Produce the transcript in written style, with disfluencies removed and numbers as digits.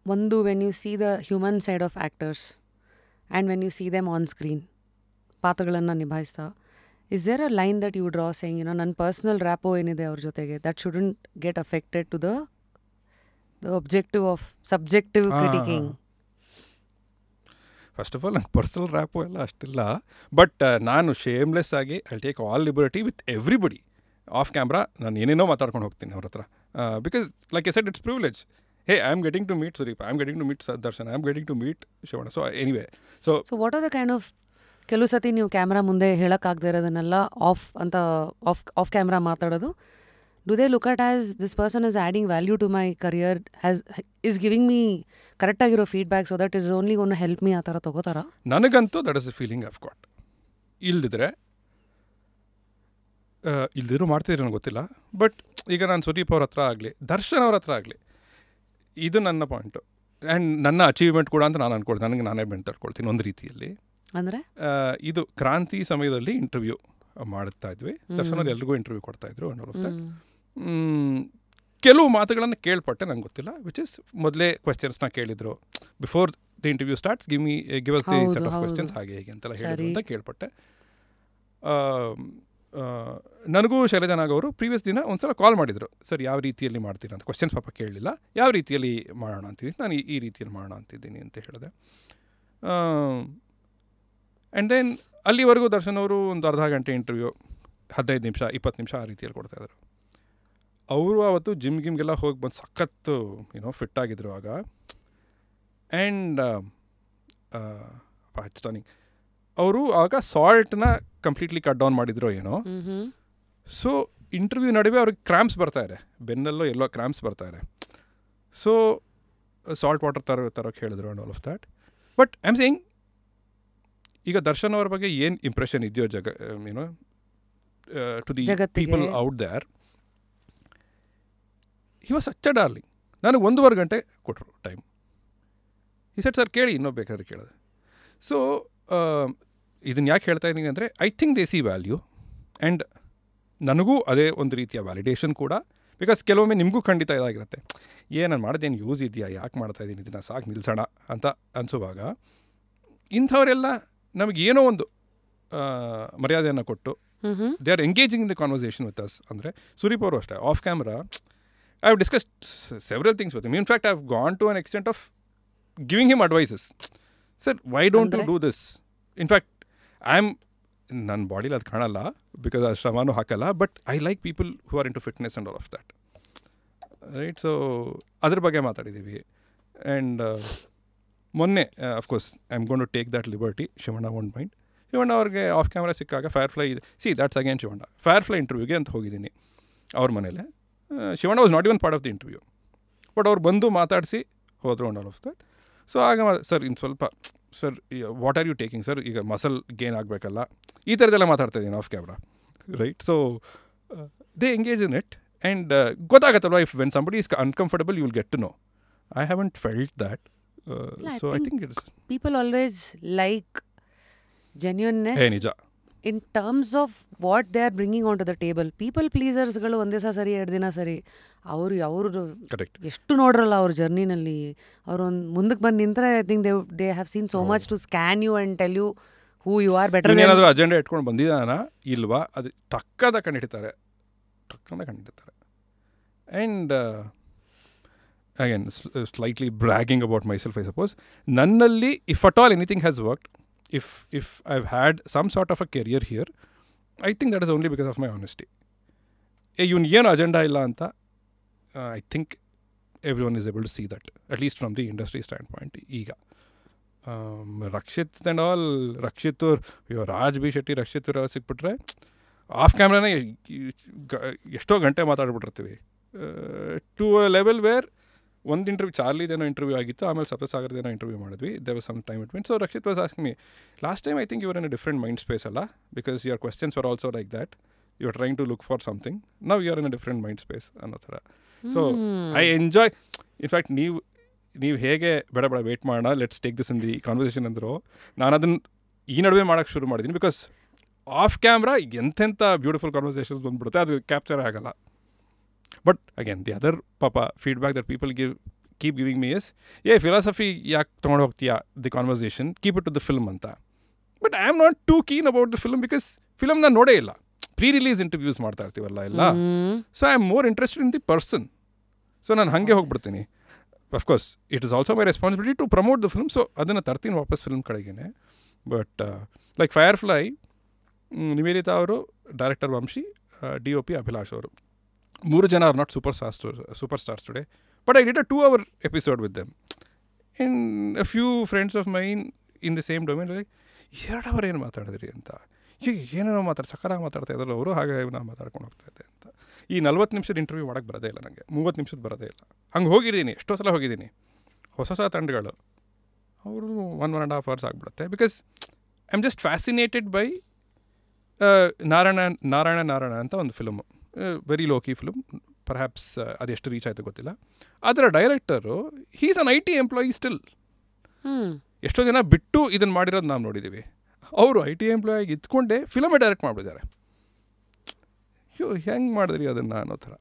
ಒಂದು when you see the human side of actors and when you see them on screen ಪಾತ್ರಗಳನ್ನು ನಿಭಾಯಿಸ್ತಾ, is there a line that you draw saying ನನ್ನ personal rapport ಏನಿದೆ ಅವ್ರ ಜೊತೆಗೆ that shouldn't get affected to the objective of subjective critiquing? First of all ನಂಗೆ personal rapport ಎಲ್ಲ ಅಷ್ಟಿಲ್ಲ, but ನಾನು ಶೇಮ್ಲೆಸ್ ಆಗಿ I take all liberty with everybody off camera. ನಾನು ಏನೇನೋ ಮಾತಾಡ್ಕೊಂಡು ಹೋಗ್ತೀನಿ ಅವ್ರ ಹತ್ರ, because like I said it's privilege. Hey I am getting to meet Sudeep, I am getting to meet Darshan, I am getting to meet Shivanna. So anyway, so what are the kind of ಕೆಲವು ಸತಿ ನೀವು camera ಮುಂದೆ ಹೇಳೋಕ್ಕಾಗದೇ ಇರೋದನ್ನೆಲ್ಲ off camera ಮಾತಾಡೋದು, do they look at us this person is adding value to my career, is giving me ಕರೆಕ್ಟಾಗಿರೋ feedback so that is only gonna help me ಆ ಥರ ತೊಗೋತಾರ? ನನಗಂತೂ that is a feeling I've got. ಇಲ್ದಿದ್ರು ಮಾಡ್ತಿದ್ರು ನನಗೆ ಗೊತ್ತಿಲ್ಲ, ಬಟ್ ಈಗ ನಾನು ಸುದೀಪ್ ಅವ್ರ ಹತ್ರ ಆಗಲಿ ದರ್ಶನ್ ಅವ್ರ ಹತ್ರ ಆಗಲಿ, ಇದು ನನ್ನ ಪಾಯಿಂಟು ಆ್ಯಂಡ್ ನನ್ನ ಅಚೀವ್ಮೆಂಟ್ ಕೂಡ ಅಂತ ನಾನು ಅನ್ಕೊಳ್ತೀನಿ. ನನಗೆ ನಾನೇ ಬೆಂಟ್ ತಡ್ಕೊಳ್ತೀನಿ ಒಂದು ರೀತಿಯಲ್ಲಿ. ಅಂದರೆ ಇದು ಕ್ರಾಂತಿ ಸಮಯದಲ್ಲಿ ಇಂಟರ್ವ್ಯೂ ಮಾಡ್ತಾ ಇದ್ವಿ, ದರ್ಶನ್ ಅವ್ರು ಎಲ್ರಿಗೂ ಇಂಟರ್ವ್ಯೂ ಕೊಡ್ತಾಯಿದ್ರು. ಕೆಲವು ಮಾತುಗಳನ್ನು ಕೇಳ್ಪಟ್ಟೆ, ನಂಗೆ ಗೊತ್ತಿಲ್ಲ, ವಿಚ್ ಇಸ್ ಮೊದಲೇ ಕ್ವೆಶ್ಚನ್ಸ್ನ ಕೇಳಿದ್ರು before the interview starts, give us the set of questions ಹಾಗೆ ಹೀಗೆ ಅಂತೆಲ್ಲ ಹೇಳಿದ್ರು ಅಂತ ಕೇಳ್ಪಟ್ಟೆ. ನನಗೂ ಶೈಲಜಾ ನಾಗ್ ಅವರು ಪ್ರೀವಿಯಸ್ ದಿನ ಒಂದ್ಸಲ ಕಾಲ್ ಮಾಡಿದರು, ಸರ್ ಯಾವ ರೀತಿಯಲ್ಲಿ ಮಾಡ್ತೀರಾ ಅಂತ. ಕ್ವೆಶ್ಚನ್ಸ್ ಪಾಪ ಕೇಳಲಿಲ್ಲ, ಯಾವ ರೀತಿಯಲ್ಲಿ ಮಾಡೋಣ ಅಂತಿದ್ದೀನಿ, ನಾನು ಈ ರೀತಿಯಲ್ಲಿ ಮಾಡೋಣ ಅಂತಿದ್ದೀನಿ ಅಂತ ಹೇಳಿದೆ. ಆ್ಯಂಡ್ ದೆನ್ ಅಲ್ಲಿವರೆಗೂ ದರ್ಶನ್ ಅವರು ಒಂದು ಅರ್ಧ ಗಂಟೆ ಇಂಟರ್ವ್ಯೂ, 15 ನಿಮಿಷ 20 ನಿಮಿಷ ಆ ರೀತಿಯಲ್ಲಿ ಕೊಡ್ತಾಯಿದ್ರು. ಅವರು ಅವತ್ತು ಜಿಮ್ಗೆಲ್ಲ ಹೋಗಿ ಬಂದು ಸಖತ್ತು ಫಿಟ್ ಆಗಿದ್ರು ಆಗ. ಆ್ಯಂಡ್ ಸ್ಟನಿಂಗ್, ಅವರು ಆಗ ಸಾಲ್ಟ್ನ ಕಂಪ್ಲೀಟ್ಲಿ ಕಟ್ ಡೌನ್ ಮಾಡಿದ್ರು ಏನೋ. ಸೊ ಇಂಟರ್ವ್ಯೂ ನಡುವೆ ಅವ್ರಿಗೆ ಕ್ರ್ಯಾಂಪ್ಸ್ ಬರ್ತಾಯಿದೆ, ಬೆನ್ನಲ್ಲೋ ಎಲ್ಲೋ ಕ್ರ್ಯಾಂಪ್ಸ್ ಬರ್ತಾಯಿದೆ. ಸೊ ಸಾಲ್ಟ್ ವಾಟರ್ ತರೋಕ್ಕೆ ಹೇಳಿದ್ರು and all of that. But I am saying, ಈಗ ದರ್ಶನ್ ಅವ್ರ ಬಗ್ಗೆ ಏನು ಇಂಪ್ರೆಷನ್ ಇದೆಯೋ to the people out there, he was such a darling. ನನಗೆ 1.5 ಗಂಟೆ ಕೊಟ್ಟರು ಟೈಮ್. ಈ ಸೆಟ್ ಸರ್ ಕೇಳಿ ಇನ್ನೂ ಬೇಕಾದ್ರೆ ಕೇಳಿದೆ. ಸೊ ಇದನ್ನು ಯಾಕೆ ಹೇಳ್ತಾ ಇದ್ದೀನಿ ಅಂದರೆ, I think they see value, and ನನಗೂ ಅದೇ ಒಂದು ರೀತಿಯ ವ್ಯಾಲಿಡೇಷನ್ ಕೂಡ. ಬಿಕಾಸ್ ಕೆಲವೊಮ್ಮೆ ನಿಮಗೂ ಖಂಡಿತ ಇದಾಗಿರುತ್ತೆ, ನಾನು ಮಾಡೋದೇನು ಯೂಸ್ ಇದೆಯಾ, ಯಾಕೆ ಮಾಡ್ತಾಯಿದ್ದೀನಿ ಇದನ್ನು, ಸಾಕು ನಿಲ್ಲಿಸೋಣ ಅಂತ ಅನಿಸುವಾಗ ಇಂಥವರೆಲ್ಲ ನಮಗೇನೋ ಒಂದು ಮರ್ಯಾದೆಯನ್ನು ಕೊಟ್ಟು they are engaging in the conversation with us. ಅಂದರೆ ಸುದೀಪ್ ಅವರು ಅಷ್ಟೇ, off camera I have discussed several things with him. In fact I have gone to an extent of giving him advices. Sir why don't you do this? In fact ನನ್ನ bodily ಅದು ಕಾಣಲ್ಲ, because ಆ ಶ್ರಮನೂ ಹಾಕಲ್ಲ, but I like people who are into fitness and all of that, right? So ಅದ್ರ ಬಗ್ಗೆ ಮಾತಾಡಿದ್ದೀವಿ. And ಮೊನ್ನೆ of course I am gonna take that liberty. Shivanna won't mind. Shivanna ಅವ್ರಿಗೆ ಆಫ್ ಕ್ಯಾಮ್ರಾ ಸಿಕ್ಕಾಗ Firefly that's again Shivanna. Firefly ಇಂಟರ್ವ್ಯೂಗೆ ಅಂತ ಹೋಗಿದ್ದೀನಿ ಅವ್ರ ಮನೇಲೆ. Shivanna was not even part of the interview, but ಅವ್ರು ಬಂದು ಮಾತಾಡಿಸಿ ಹೋದರು and all of that. So ಆಗ ಸರ್ ಇನ್ನು ಸ್ವಲ್ಪ, sir what are you taking sir, ಈಗ ಮಸಲ್ ಗೇನ್ ಆಗಬೇಕಲ್ಲ, ಈ ಥರದ್ದೆಲ್ಲ ಮಾತಾಡ್ತಾ ಇದ್ದೀನಿ off camera, right? So they engage in it and ಗೊತ್ತಾಗತ್ತಲ್ವ, if when somebody is uncomfortable you will get to know. I haven't felt that. So I think it's people always like genuineness ನಿಜ in terms of what they are bringing onto the table. People pleasers ಗಳು ಒಂದೇ ಸರಿ 2 ದಿನ ಸರಿ ಅವರು ಎಷ್ಟು ನೋಡ್ರಲ್ಲ ಅವ್ರ ಜರ್ನಿನಲ್ಲಿ, ಅವರು ಒಂದು ಮುಂದಕ್ಕೆ ಬಂದು ನಿಂತರೆ I think they have seen so much to scan you and tell you who you are better. ಏನಾದರೂ ಅಜೆಂಡಾ ಇಟ್ಕೊಂಡು ಬಂದಿದ್ದಾನ ಇಲ್ವಾ, ಅದು ಟಕ್ಕದ ಕಂಡಿಡ್ತಾರೆ. And again slightly bragging about myself, I suppose, nannalli if at all anything has worked, if I've had some sort of a career here, I think that is only because of my honesty. Even ಏನು agenda illa anta, I think everyone is able to see that, at least from the industry standpoint. Iga Rakshit and all, Rakshit or Raj B Shetty Rakshit ಅವ್ರು ಸಿಕ್ಬಿಟ್ರೆ of ಕ್ಯಾಮ್ರಾನೇ ಎಷ್ಟೋ ಗಂಟೆ ಮಾತಾಡ್ಬಿಟ್ಟಿರ್ತೀವಿ, to a level where ಒಂದು interview ಚಾರ್ಲಿದೇನೋ interview ಆಗಿತ್ತು, ಆಮೇಲೆ ಸಪ್ತಸಾಗರದೇನೋ ಇಂಟರ್ವ್ಯೂ ಮಾಡಿದ್ವಿ. There was some time between. So Rakshit was asking me, last time I think you are in a different mind space ಅಲ್ಲ, because your questions were also like that, you are trying to look for something, now you are in a different mind space ಅನ್ನೋ ಥರ. So I enjoy. In fact ನೀವು ಹೇಗೆ ಬೇಡ wait ಮಾಡೋಣ, let's take this in the conversation ಅಂದರು, ನಾನು ಅದನ್ನು ಈ ನಡುವೆ ಮಾಡೋಕ್ಕೆ ಶುರು ಮಾಡಿದ್ದೀನಿ. ಬಿಕಾಸ್ ಆಫ್ ಕ್ಯಾಮ್ರಾ ಎಂತೆಂಥ ಬ್ಯೂಟಿಫುಲ್ ಕಾನ್ವರ್ಸೇಷನ್ಸ್ ಬಂದ್ಬಿಡುತ್ತೆ, ಅದು ಕ್ಯಾಪ್ಚರ್ ಆಗಲ್ಲ. But again the other feedback that people give keep giving me is philosophy ಯಾಕೆ ತೊಗೊಂಡು ಹೋಗ್ತೀಯಾ the conversation, keep it to the film ಅಂತ. But I am not too keen about the film because film ನಾನು ನೋಡೇ ಇಲ್ಲ. Pre-release interviews ಮಾಡ್ತಾ ಇರ್ತೀವಲ್ಲ ಎಲ್ಲ. So I am more interested in the person. So ನಾನು ಹಾಗೆ ಹೋಗ್ಬಿಡ್ತೀನಿ. Of course it is also my responsibility to promote the film. So ಅದನ್ನು ತರ್ತೀನಿ ವಾಪಸ್ ಫಿಲ್ಮ್ ಕಡೆಗೇ. ಬಟ್ ಲೈಕ್ ಫೈರ್ಫ್ಲೈ, ನಿವೇದಿತಾ ಅವರು, ಡೈರೆಕ್ಟರ್ ವಂಶಿ, DOP ಅಭಿಲಾಷ್ ಅವರು, 3 ಜನ are not super stars today. But I did a 2-hour episode with them. And a few friends of mine in the same domain like 2 hour ಏನು ಮಾತಾಡಿದ್ರಿ ಅಂತ. ಈಗ ಏನೇನೋ ಸಕ್ಕರಾಗಿ ಮಾತಾಡ್ತಾ ಇದ್ರಲ್ಲ ಅವರು, ಹಾಗೆ ನಾನು ಮಾತಾಡ್ಕೊಂಡು ಹೋಗ್ತಾ ಇದ್ದೆ ಅಂತ. ಈ 40 ನಿಮಿಷದ ಇಂಟರ್ವ್ಯೂ ಮಾಡೋಕ್ಕೆ ಬರೋದೇ ಇಲ್ಲ ನನಗೆ, 30 ನಿಮಿಷದ ಬರೋದೇ ಇಲ್ಲ. ಹಂಗೆ ಹೋಗಿದ್ದೀನಿ, ಎಷ್ಟೋ ಸಲ ಹೋಗಿದ್ದೀನಿ. ಹೊಸ ತಂಡಗಳು ಅವರು 1.5 hours ಆಗಿಬಿಡುತ್ತೆ. Because I am just fascinated by Narayana ಅಂತ ಒಂದು film, very lowkey film. Perhaps ಅದೆಷ್ಟು ರೀಚ್ ಆಯಿತು ಗೊತ್ತಿಲ್ಲ. ಅದರ director he's an IT employee still. ಎಷ್ಟೋ ಜನ ಬಿಟ್ಟು ಇದನ್ನು ಮಾಡಿರೋದು ನಾವು ನೋಡಿದ್ದೀವಿ. ಅವರು IT ಎಂಪ್ಲಾಯಿಗೆ ಇದ್ಕೊಂಡೇ ಫಿಲಮೇ ಡೈರೆಕ್ಟ್ ಮಾಡಿಬಿಟ್ಟಿದ್ದಾರೆ. ಹೆಂಗೆ ಮಾಡಿದ್ರಿ ಅದನ್ನು ಅನ್ನೋ ಥರ.